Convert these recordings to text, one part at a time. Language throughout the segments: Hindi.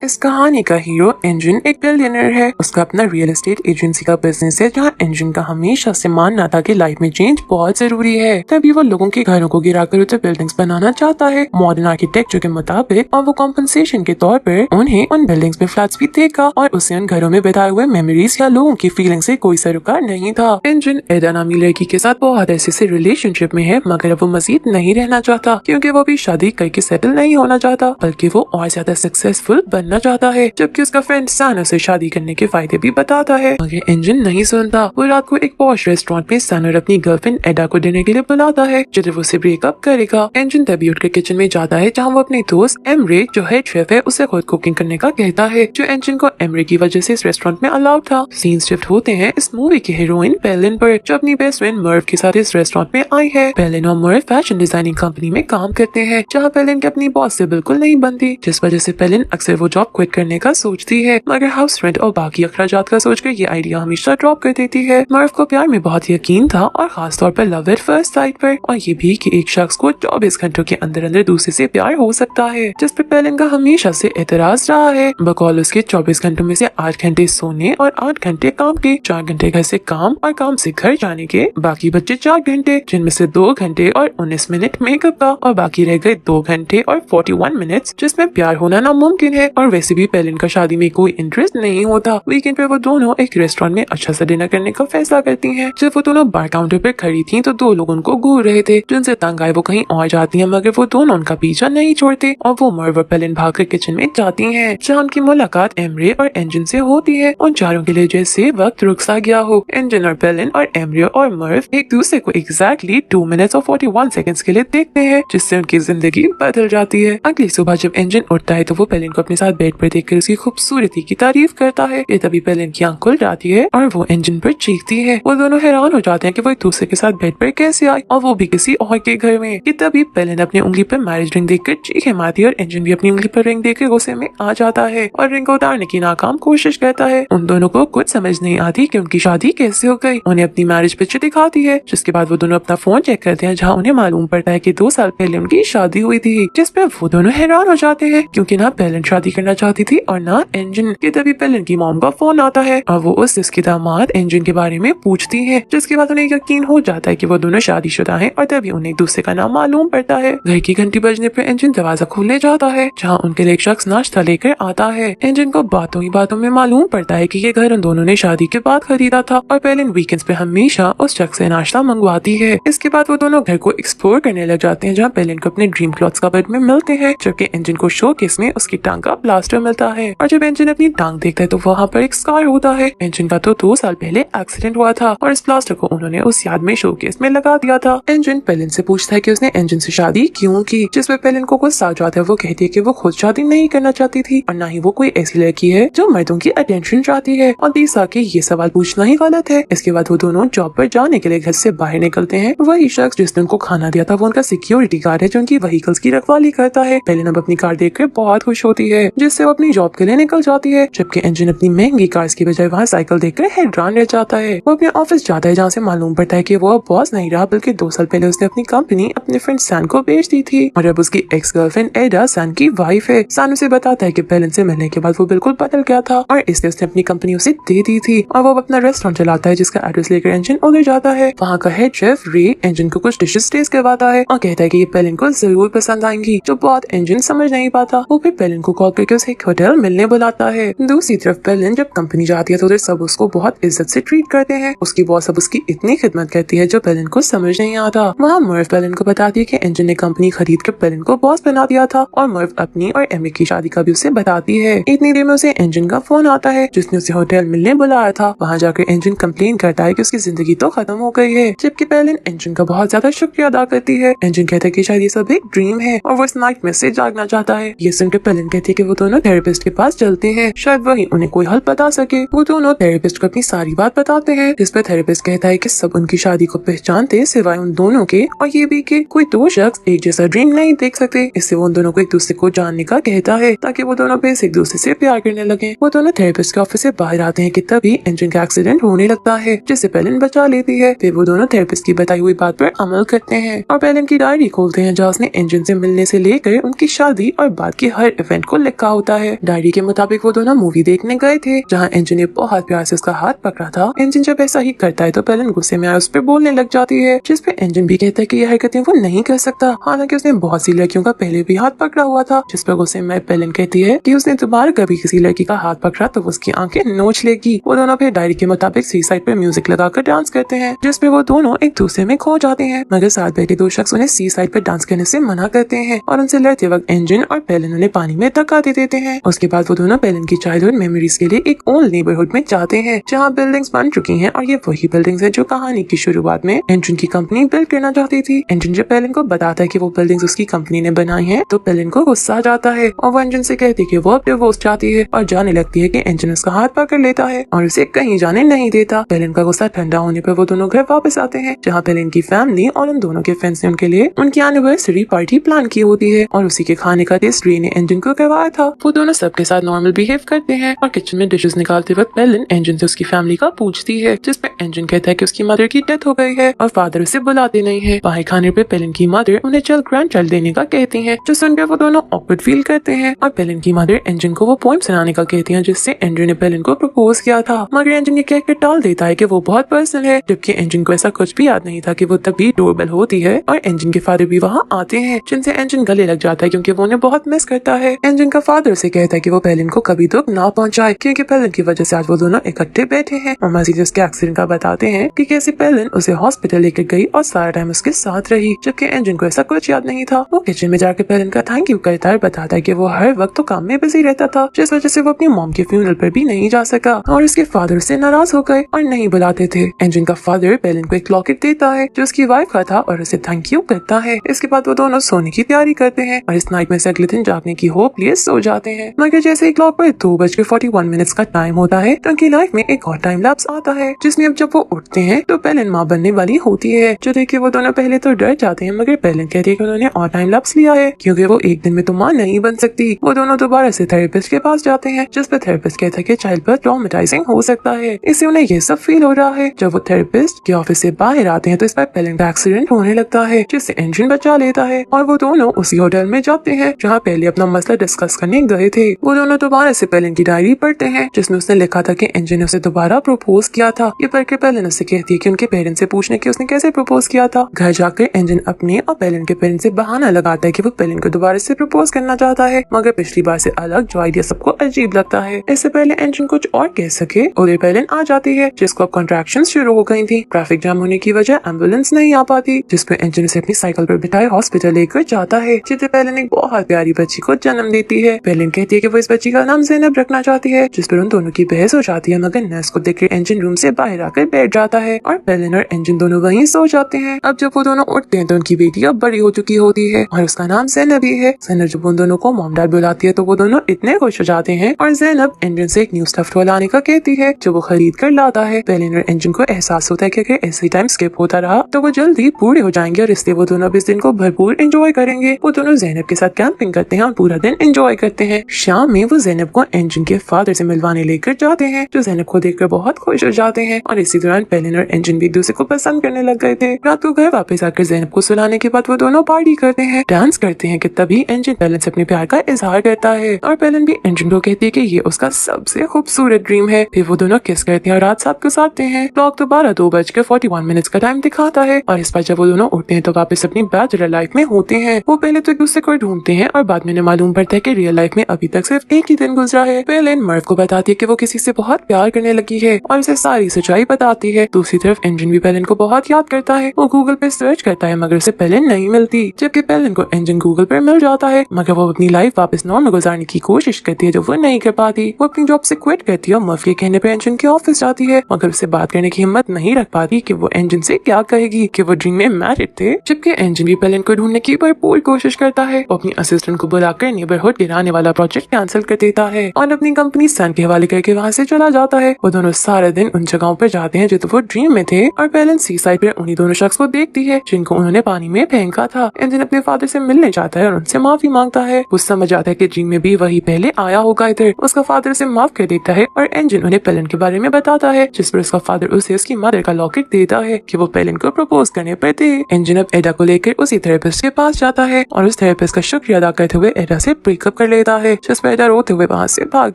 इस कहानी का हीरो एंजिन एक बिलियनर है। उसका अपना रियल एस्टेट एजेंसी का बिजनेस है, जहाँ एंजिन का हमेशा से मानना था कि लाइफ में चेंज बहुत जरूरी है। तभी वो लोगों के घरों को गिराकर उसे बिल्डिंग्स बनाना चाहता है मॉडर्न आर्किटेक्चर के मुताबिक, और वो कॉम्पनसेशन के तौर पर उन्हें उन बिल्डिंग्स में फ्लैट्स भी देगा और उसे उन घरों में बिताए हुए मेमोरीज या लोगों की फीलिंग से कोई सरोकार नहीं था। एंजिन एडा नामी लड़की के साथ बहुत ऐसे से रिलेशनशिप में है, मगर वो मजीद नहीं रहना चाहता क्योंकि वो भी शादी करके सेटल नहीं होना चाहता, बल्कि वो और ज्यादा सक्सेसफुल बनना चाहता है। जबकि उसका फ्रेंड सान उसे शादी करने के फायदे भी बताता है, मगर एंजिन नहीं सुनता। वो रात को एक पॉश रेस्टोरेंट में सान और अपनी गर्लफ्रेंड एडा को डिनर के लिए बुलाता है, जिधर वो उसे ब्रेकअप करेगा। एंजिन तभी उठकर किचन में जाता है, जहाँ वो अपने दोस्त एमरे जो हेड शेफ है उसे खुद कुकिंग करने का कहता है, जो एंजिन को एमरे की वजह से इस रेस्टोरेंट में अलाउड था। सीन शिफ्ट होते हैं इस मूवी की हीरोइन पेलिन पर, जो अपनी बेस्ट फ्रेंड मर्व के साथ इस रेस्टोरेंट में आई है। पेलिन और मर्व फैशन डिजाइनिंग कंपनी में काम करते हैं, जहाँ पेलिन के अपनी बॉस से बिल्कुल नहीं बनती, जिस वजह से पेलिन अक्सर वो जॉब क्विट करने का सोचती है, मगर हाउस रेंट और बाकी अखराजात का सोचकर ये आइडिया हमेशा ड्रॉप कर देती है। मर्व को प्यार में बहुत यकीन था, और खास तौर पर लव एट फर्स्ट साइट पर, और ये भी कि एक शख्स को 24 घंटों के अंदर अंदर दूसरे से प्यार हो सकता है, जिस पे पेलिन का हमेशा से एतराज रहा है। बकौल उसके 24 घंटों में से 8 घंटे सोने और 8 घंटे काम के, 4 घंटे घर से काम और काम से घर जाने के, बाकी बचे 4 घंटे, जिनमें से 2 घंटे और 19 मिनट मेकअप का, और बाकी रह गए 2 घंटे और 41 मिनट्स जिसमें प्यार होना नामुमकिन है। और वैसे भी पेलिन का शादी में कोई इंटरेस्ट नहीं होता। वीकेंड पे वो दोनों एक रेस्टोरेंट में अच्छा सा डिनर करने का फैसला करती हैं। जब वो दोनों बार काउंटर पे खड़ी थी तो 2 लोग उनको घूर रहे थे, जिनसे तंग आए वो कहीं और जाती हैं, मगर वो दोनों उनका पीछा नहीं छोड़ते, और वो मर्व और पेलिन भागकर किचन में जाती हैं, जहाँ उनकी मुलाकात एमरे और एंजिन से होती है। उन चारों के लिए जैसे वक्त रुक सा गया हो। एंजिन और पेलिन और एमरे और मर्व एक दूसरे को एग्जैक्टली 2 मिनट्स और 41 सेकंड्स के लिए देखते हैं, जिससे उनकी जिंदगी बदल जाती है। अगली सुबह जब एंजिन उठता है तो वो पेलिन को अपने साथ बेड पर देखकर उसकी खूबसूरती की तारीफ करता है। ये तभी पेलिन की आंख खुल जाती है और वो एंजिन पर चीखती है। वो दोनों हैरान हो जाते हैं कि वो एक दूसरे के साथ बेड पर कैसे आई, और वो भी किसी और के घर में। ये तभी पेलिन अपनी उंगली पर मैरिज रिंग देखकर चीखें मारती है, और एंजिन भी अपनी उंगली पर रिंग देखकर गुस्से में आ जाता है और रिंग को उतारने की नाकाम कोशिश करता है। उन दोनों को कुछ समझ नहीं आती कि उनकी शादी कैसे हो गई। उन्हें अपनी मैरिज पिक्चर दिखाती है, जिसके बाद वो दोनों अपना फोन चेक करते हैं, जहाँ उन्हें मालूम पड़ता है कि 2 साल पहले उनकी शादी हुई थी, जिस पे वो दोनों हैरान हो जाते हैं, क्योंकि ना पेलिन शादी करना चाहती थी और ना एंजिन। के तभी पेलिन की मॉम का फोन आता है, और वो उसके दामाद एंजिन के बारे में पूछती है, जिसके बाद उन्हें यकीन हो जाता है कि वो दोनों शादीशुदा हैं, और तभी उन्हें एक दूसरे का नाम मालूम पड़ता है। घर की घंटी बजने पर एंजिन दरवाजा खोलने जाता है, जहाँ उनके लिए एक शख्स नाश्ता लेकर आता है। एंजिन को बातों ही बातों में मालूम पड़ता है कि ये घर उन दोनों ने शादी के बाद खरीदा था, और पेलिन वीकेंड्स पे हमेशा उस शख्स से नाश्ता मंगवाती है। इसके बाद वो दोनों घर को एक्सप्लोर करने लग जाते हैं, जहाँ पेलिन को अपने ड्रीम क्लॉथ्स कबर्ड में मिलते हैं, जबकि एंजिन को शोकेस में उसकी टांग का प्लास्टर मिलता है। और जब एंजिन अपनी टांग देखता है तो वहाँ पर एक स्कार होता है। एंजिन का तो 2 साल पहले एक्सीडेंट हुआ था, और इस प्लास्टर को उन्होंने उस याद में शोकेस में लगा दिया था। एंजिन पेलिन से पूछता है कि उसने एंजिन से शादी क्यों की, जिसमें पेलिन को गुस्सा आ जाता है। वो कहती है कि वो खुद शादी नहीं करना चाहती थी, और न ही वो कोई ऐसी लड़की है जो मर्दों की अटेंशन चाहती है, और तीसरा कि ये सवाल पूछना ही गलत है। इसके बाद वो दोनों जॉब पर जाने के लिए घर से बाहर निकलते हैं। वही शख्स जिसने उनको खाना दिया था वो उनका सिक्योरिटी गार्ड है, जो उनकी व्हीकल्स की रखवाली करता है। पेलिन अब अपनी कार देखकर बहुत खुश होती है, जिससे वो अपनी जॉब के लिए निकल जाती है, जबकि एंजिन अपनी महंगी कार्स की बजाय वहाँ साइकिल देखकर हैरान रह जाता है। वो अपने ऑफिस जाता है, जहाँ से मालूम पड़ता है कि वो अब बॉस नहीं रहा, बल्कि 2 साल पहले उसने अपनी कंपनी अपने फ्रेंड सैन को बेच दी थी, और अब उसकी एक्स गर्लफ्रेंड एडा सैन की वाइफ है। सैन उसे बताता है कि पेलिन से मिलने के बाद वो बिल्कुल बदल गया था, और इसलिए उसने अपनी कंपनी उसे दे दी थी, और वो अपना रेस्टोरेंट चलाता है, जिसका एड्रेस लेकर एंजिन उधर जाता है। वहाँ का हेड शेफ रे एंजिन को कुछ डिशेस टेस्ट करवाता है, और कहता है कि ये पेलिन को जरूर पसंद आएंगी, जो बात एंजिन समझ नहीं पाता। वो फिर पेलिन को कॉल करके उसे एक होटल मिलने बुलाता है। दूसरी तरफ पेलिन जब कंपनी जाती है तो उधर सब उसको बहुत इज्जत से ट्रीट करते हैं। उसकी बॉस अब उसकी इतनी खिदमत करती है जो पेलिन को समझ नहीं आता। वहाँ मर्व पेलिन को बताती है कि एंजिन ने कंपनी खरीद कर पेलिन को बॉस बना दिया था, और मर्व अपनी और एमी की शादी का भी उसे बताती है। इतनी देर में उसे एंजिन का फोन आता है, जिसने उसे होटल मिलने बुलाया था। वहाँ जाकर एंजिन कंप्लेन करता है कि उसकी जिंदगी तो खत्म हो गई है, जबकि पेलिन एंजिन का बहुत ज्यादा शुक्रिया अदा करती है। एंजिन कहता है कि शायद ये सब एक ड्रीम है, और वो इस नाइट में से जागना चाहता है। ये सुनकर पेलिन कहती है कि वो दोनों थेरेपिस्ट के पास चलते हैं, शायद वही उन्हें कोई हल बता सके। वो दोनों थेरेपिस्ट को अपनी सारी बात बताते हैं, जिस पर थेरेपिस्ट कहता है कि सब उनकी शादी को पहचानते सिवाय उन दोनों के, और ये भी कि कोई 2 शख्स एक जैसा ड्रीम नहीं देख सकते। इससे वो उन दोनों को एक दूसरे को जानने का कहता है, ताकि वो दोनों बेस एक दूसरे से प्यार करने लगे। वो दोनों थेरेपिस्ट के ऑफिस से बाहर आते हैं कि तभी एंजिन का एक्सीडेंट होने लगता है, जिससे पेलिन बचा लेती है। फिर वो दोनों थेरेपिस्ट की बताई हुई बात पर अमल करते हैं, और पेलिन की डायरी खोलते हैं, जहाँ उसने एंजिन से मिलने से लेकर उनकी शादी और बाद के हर इवेंट को लिखा होता है। डायरी के मुताबिक वो दोनों मूवी देखने गए थे जहाँ एंजिन ने बहुत प्यार से उसका हाथ पकड़ा था। एंजिन जब ऐसा ही करता है तो पेलिन गुस्से में उस पर बोलने लग जाती है, जिस पे एंजिन भी कहता है कि ये हरकतें वो नहीं कर सकता, हालांकि उसने बहुत सी लड़कियों का पहले भी हाथ पकड़ा हुआ था। जिस पर गुस्से में पेलिन कहती है कि उसने दोबारा कभी किसी लड़की का हाथ पकड़ा तो उसकी आंखें नोच लेगी। वो दोनों फिर डायरी के मुताबिक सी साइड पे म्यूजिक लगाकर डांस करते हैं, जिसपे वो दोनों एक दूसरे में खो जाते हैं। मगर साथ बैठे दो शख्स उन्हें सी साइड पे डांस करने से मना करते हैं और उनसे लड़ते वक्त एंजिन और पेलिन उन्हें पानी में धक्का दे देते हैं। उसके बाद वो दोनों पेलिन की चाइल्डहुड मेमोरीज के लिए एक ओल्ड नेबरहुड में जाते हैं जहाँ बिल्डिंग्स बन चुकी हैं और ये वही बिल्डिंग्स है जो कहानी की शुरुआत में एंजिन की कंपनी बिल्ड करना चाहती थी। एंजिन जब पेलिन को बताता है कि वो बिल्डिंग्स उसकी कंपनी ने बनाई हैं तो पेलिन को गुस्सा आ जाता है और वो एंजिन से कहती है कि वो अब डिवोर्स चाहती है और जाने लगती है कि एंजिन उसका हाथ पकड़ लेता है और उसे कहीं जाने नहीं देता। पेलिन का गुस्सा ठंडा होने पर वो दोनों घर वापस आते हैं जहाँ पेलिन की फैमिली और उन दोनों के फ्रेंड्स ने उनके लिए उनकी एनिवर्सरी पार्टी प्लान की होती है और उसी के खाने का टेस्ट रे ने एंजिन को करवाया था। वो दोनों सबके साथ नॉर्मल बिहेव करते हैं और किचन में डिशेस निकालते वक्त पेलिन एंजिन से उसकी फैमिली का पूछती है, जिसमें एंजिन कहता है कि उसकी मदर की डेथ हो गई है और फादर उसे बुलाते नहीं है। बाहर खाने पे पेलिन की मदर उन्हें जल्द ग्रैंड चाइल्ड देने का कहती है, जो सुनकर वो दोनों ऑकवर्ड फील करते हैं और पेलिन की मदर एंजिन को वो पोएम सुनाने का कहती है जिससे एंजिन ने पेलिन को प्रपोज किया था। मगर एंजिन ये कहकर टाल देता है कि वो बहुत पर्सनल है, जबकि एंजिन को ऐसा कुछ भी याद नहीं था कि वो तभी डोरबेल होती है और एंजिन के फादर भी वहाँ आते हैं, जिनसे एंजिन गले लग जाता है क्योंकि वो उन्हें बहुत मिस करता है। एंजिन का फादर से कहता है कि वो पेलिन को कभी दुख ना पहुंचाए क्योंकि पेलिन की वजह से आज वो दोनों इकट्ठे बैठे हैं। और मजीद उसके एक्सीडेंट का बताते हैं कि कैसे पेलिन उसे हॉस्पिटल लेकर गई और सारा टाइम उसके साथ रही, जबकि एंजिन को ऐसा कुछ याद नहीं था। वो किचन में जाकर पेलिन का थैंक यू करता है, बताता है कि वो हर वक्त तो काम में बिजी रहता था जिस वजह से वो अपनी मॉम के फ्यूनरल पर भी नहीं जा सका और उसके फादर से नाराज हो गए और नहीं बुलाते थे। एंजिन का फादर पेलिन को एक लॉकेट देता है जो उसकी वाइफ का था और उसे थैंक यू करता है। इसके बाद वो दोनों सोने की तैयारी करते हैं और इस नाइट में से अगले दिन जागने की होप लिए सो जाते हैं। मगर जैसे ही क्लॉक पर 2:41 का टाइम होता है तो उनकी लाइफ में एक और टाइम लैप्स आता है, जिसमें अब जब वो उठते हैं तो पेलिन माँ बनने वाली होती है, जो देख के वो दोनों पहले तो डर जाते हैं। मगर पेलिन कहती है कि उन्होंने और टाइम लैप्स लिया है क्योंकि वो एक दिन में तो माँ नहीं बन सकती। वो दोनों दोबारा से थेरेपिस्ट के पास जाते हैं, जिस पर थेरेपिस्ट कहता है कि चाइल्ड बर्थ ट्रॉमेटाइजिंग हो सकता है, इससे उन्हें ये सब फील हो रहा है। जब वो थेरेपिस्ट के ऑफिस से बाहर आते हैं तो इस पर पेलिन का एक्सीडेंट होने लगता है, जिससे एंजिन बचा लेता है और वो दोनों उसी होटल में जाते हैं जहाँ पहले अपना मसला डिस्कस करने गए थे। वो दोनों दोबारा से पेलिन की डायरी पढ़ते हैं जिसमें उसने लिखा था कि एंजिन ने उसे दोबारा प्रपोज किया था। ये पढ़ के पेलिन उससे कहती है कि उनके पेरेंट्स से पूछने की उसने कैसे प्रपोज किया था। घर जाकर एंजिन अपने और पेलिन के पेरेंट्स से बहाना लगाता है कि वो पेलिन को दोबारा से प्रपोज करना चाहता है, मगर पिछली बार से अलग जो आइडिया सबको अजीब लगता है। इससे पहले एंजिन कुछ और कह सके उधर पेलिन आ जाती है, जिसको अब कॉन्ट्रैक्शंस शुरू हो गई थी। ट्रैफिक जाम होने की वजह एम्बुलेंस नहीं आ पाती, जिस पर एंजिन से अपनी साइकिल पर बिठाए हॉस्पिटल लेकर जाता है, जिसे पेलिन एक बहुत प्यारी बच्ची को जन्म देती है। पेलिन कहती है कि वो इस बच्ची का नाम ज़ैनब रखना चाहती है, जिस पर उन दोनों की बहस हो जाती है। मगर नर्स को देखकर एंजिन रूम से बाहर आकर बैठ जाता है और पेलिन और एंजिन दोनों वहीं सो जाते हैं। अब जब वो दोनों उठते हैं तो उनकी बेटी अब बड़ी हो चुकी होती है और उसका नाम ज़ैनब ही है। ज़ैनब जब उन दोनों को मॉम डैड बुलाती है तो वो दोनों इतने खुश हो जाते हैं और ज़ैनब एंजिन से एक न्यू स्टफ्ड टॉय लाने का कहती है, जो वो खरीद कर लाता है। पेलिन और एंजिन को एहसास होता है कि अगर ऐसे टाइम स्किप होता रहा तो वो जल्दी बूढ़े हो जाएंगे और इसलिए वो दोनों इस दिन को भरपूर एंजॉय करेंगे। वो दोनों ज़ैनब के साथ कैंपिंग करते हैं और पूरा दिन एंजॉय करते हैं। शाम में वो ज़ैनब को एंजिन के फादर से मिलवाने लेकर जाते हैं, जो ज़ैनब को देखकर बहुत खुश हो जाते हैं और इसी दौरान पेलिन और एंजिन भी एक दूसरे को पसंद करने लग गए थे। रात को घर वापस आकर ज़ैनब को सुलाने के बाद वो दोनों पार्टी करते हैं, डांस करते हैं कि तभी एंजिन पेलिन से अपने प्यार का इजहार करता है और पेलिन भी एंजिन को कहती है कि ये उसका सबसे खूबसूरत ड्रीम है। फिर वो दोनों किस करते हैं और रात साथ गुजारते हैं। क्लॉक दोबारा 2:41 का टाइम दिखाता है और इस बार जब वो दोनों उठते हैं तो वापस अपनी बैचलर लाइफ में होते हैं। वो पहले तो एक दूसरे को ढूंढते हैं और बाद में मालूम पड़ता है कि रियल लाइफ में अभी तक सिर्फ एक ही दिन गुजरा है। पेलिन मर्व को बताती है कि वो किसी से बहुत प्यार करने लगी है और उसे सारी सच्चाई बताती है। दूसरी तरफ एंजिन भी पेलिन को बहुत याद करता है। वो गूगल पे सर्च करता है मगर उसे पेलिन नहीं मिलती, जबकि पेलिन को एंजिन गूगल पर मिल जाता है। मगर वो अपनी लाइफ वापस नॉर्मल गुजारने की कोशिश करती है जो वो नहीं कर पाती। वो अपनी जॉब से क्विट करती है और मर्व के कहने पर एंजिन के ऑफिस जाती है, मगर उसे बात करने की हिम्मत नहीं रख पाती कि वो एंजिन से क्या कहेगी कि वो ड्रीम में मैरिड थे। जबकि एंजिन भी पेलिन को ढूंढने की भरपूर कोशिश करता है। वो अपनी असिस्टेंट को बुलाकर नेबरहुड गिराने वाला प्रोजेक्ट कैंसिल कर देता है और अपनी कंपनी सन के हवाले करके वहाँ से चला जाता है। वो दोनों सारे दिन उन जगहों पर जाते हैं जो तो वो ड्रीम में थे और पेलिन सी साइड पर उन्हीं दोनों शख्स को देखती है जिनको उन्होंने पानी में फेंका था। एंजिन अपने फादर से मिलने जाता है और उनसे माफी मांगता है। वो समझ आता है कि ड्रीम में भी वही पहले आया होगा इधर। उसका फादर से माफ कर देता है और एंजिन उन्हें पेलिन के बारे में बताता है, जिस पर उसका फादर उसे उसकी मदर का लॉकेट देता है कि वो पेलिन को प्रपोज करने पर दे। एंजिन अब एडा को लेकर उसी थेरेपिस्ट के पास जाता है और उस थेरेपिस्ट का शुक्रिया अदा करते हुए एडा से ब्रेकअप कर लेता देता है। जस्ट एडा रोते हुए वहाँ से भाग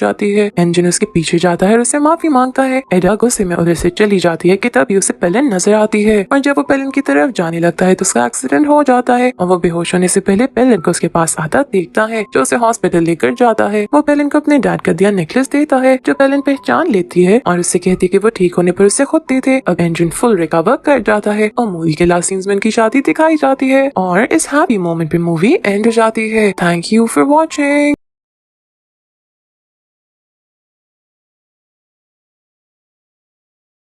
जाती है। एंजन उसके पीछे जाता है और उससे माफी मांगता है। एडा गुस्से में उधर से चली जाती है कि तभी उसे पेलिन नजर आती है और जब वो पेलिन की तरफ जाने लगता है तो उसका एक्सीडेंट हो जाता है और वो बेहोश होने से पहले पेलिन को उसके पास आता देखता है, जो उसे हॉस्पिटल लेकर जाता है। वो पेलिन को अपने डैड का दिया नेकलेस देता है, जो पेलिन पहचान लेती है और उससे कहती है कि वो ठीक होने पर उससे खुद दे दे। अब एंजन फुल रिकवर कर जाता है और मूवी के लास्ट सीन्स में उनकी शादी दिखाई जाती है और इस हैप्पी मोमेंट पे मूवी एंड हो जाती है। Thank you for watching.